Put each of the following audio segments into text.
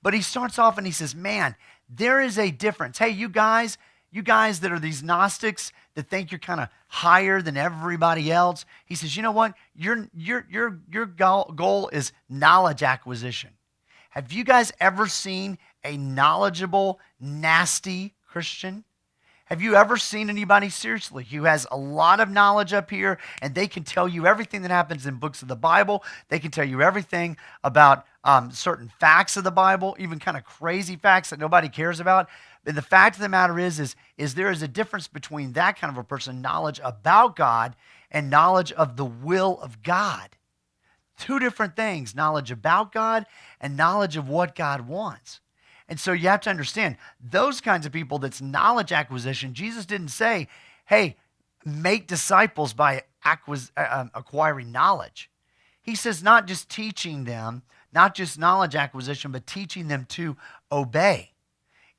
But he starts off and he says, man, there is a difference. Hey, you guys that are these Gnostics that think you're kind of higher than everybody else. He says, you know what? Your goal is knowledge acquisition. Have you guys ever seen a knowledgeable, nasty Christian? Have you ever seen anybody seriously who has a lot of knowledge up here and they can tell you everything that happens in books of the Bible? They can tell you everything about certain facts of the Bible, even kind of crazy facts that nobody cares about. And the fact of the matter is there is a difference between that kind of a person, knowledge about God, and knowledge of the will of God. Two different things, knowledge about God and knowledge of what God wants. And so you have to understand, those kinds of people, that's knowledge acquisition. Jesus didn't say, hey, make disciples by acquiring knowledge. He says not just teaching them, not just knowledge acquisition, but teaching them to obey.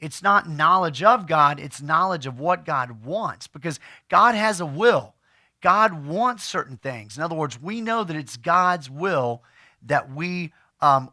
It's not knowledge of God, it's knowledge of what God wants, because God has a will. God wants certain things. In other words, we know that it's God's will that we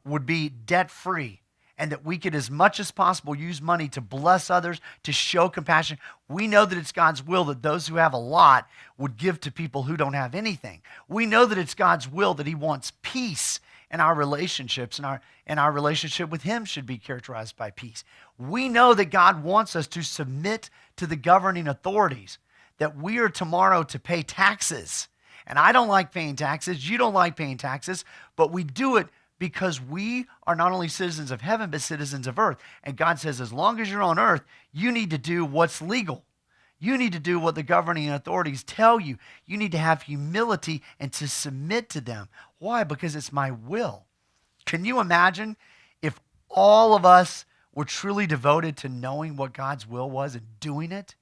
would be debt-free, and that we could, as much as possible, use money to bless others, to show compassion. We know that it's God's will that those who have a lot would give to people who don't have anything. We know that it's God's will that he wants peace in our relationships, and our relationship with him should be characterized by peace. We know that God wants us to submit to the governing authorities, that we are tomorrow to pay taxes. And I don't like paying taxes. You don't like paying taxes, but we do it because we are not only citizens of heaven, but citizens of earth. And God says, as long as you're on earth, you need to do what's legal. You need to do what the governing authorities tell you. You need to have humility and to submit to them. Why? Because it's my will. Can you imagine if all of us were truly devoted to knowing what God's will was and doing it?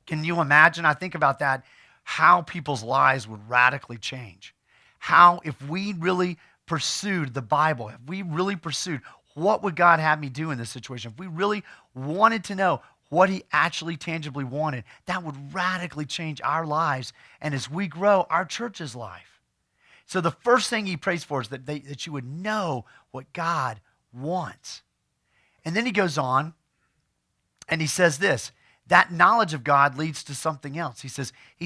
Can you imagine? I think about that, how people's lives would radically change. How, if we really pursued the Bible, if we really pursued what would God have me do in this situation, if we really wanted to know what he actually tangibly wanted, that would radically change our lives, and as we grow, our church's life. So the first thing he prays for is that you would know what God wants. And then he goes on and he says this, that knowledge of God leads to something else. He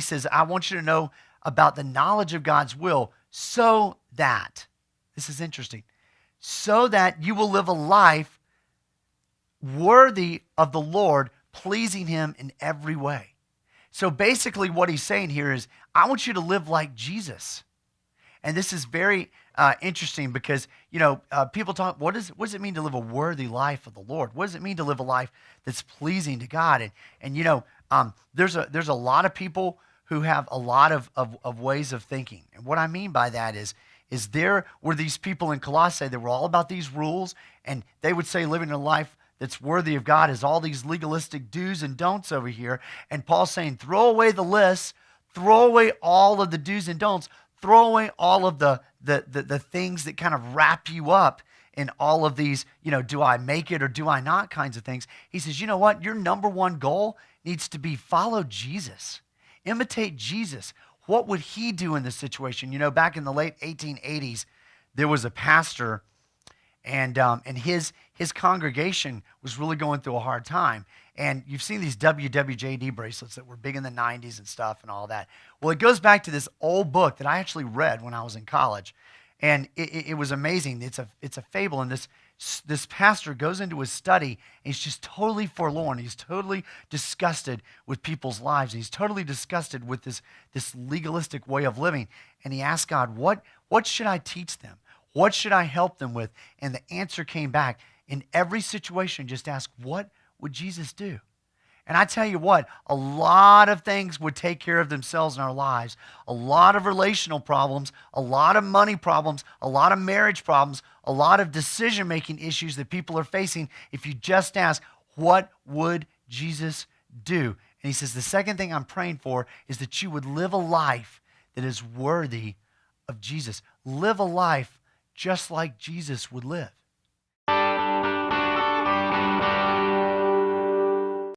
says, I want you to know about the knowledge of God's will so that, this is interesting, so that you will live a life worthy of the Lord, pleasing him in every way. So basically what he's saying here is, I want you to live like Jesus. And this is very interesting because, people talk, what does it mean to live a worthy life of the Lord? What does it mean to live a life that's pleasing to God? And there's a lot of people who have a lot of ways of thinking. And what I mean by that is there were these people in Colossae that were all about these rules, and they would say living a life that's worthy of God is all these legalistic do's and don'ts over here. And Paul's saying, throw away the lists, throw away all of the do's and don'ts, throw away all of the things that kind of wrap you up in all of these, do I make it or do I not kinds of things. He says, you know what? Your number one goal needs to be follow Jesus. Imitate Jesus. What would he do in this situation? Back in the late 1880s, there was a pastor, and his congregation was really going through a hard time. And you've seen these WWJD bracelets that were big in the 90s and stuff and all that. Well, it goes back to this old book that I actually read when I was in college. And it was amazing. It's a fable, and this pastor goes into his study, and he's just totally forlorn. He's totally disgusted with people's lives. He's totally disgusted with this legalistic way of living. And he asked God, what should I teach them? What should I help them with? And the answer came back. In every situation, just ask, what would Jesus do? And I tell you what, a lot of things would take care of themselves in our lives. A lot of relational problems, a lot of money problems, a lot of marriage problems, a lot of decision-making issues that people are facing if you just ask, what would Jesus do? And he says, the second thing I'm praying for is that you would live a life that is worthy of Jesus. Live a life just like Jesus would live.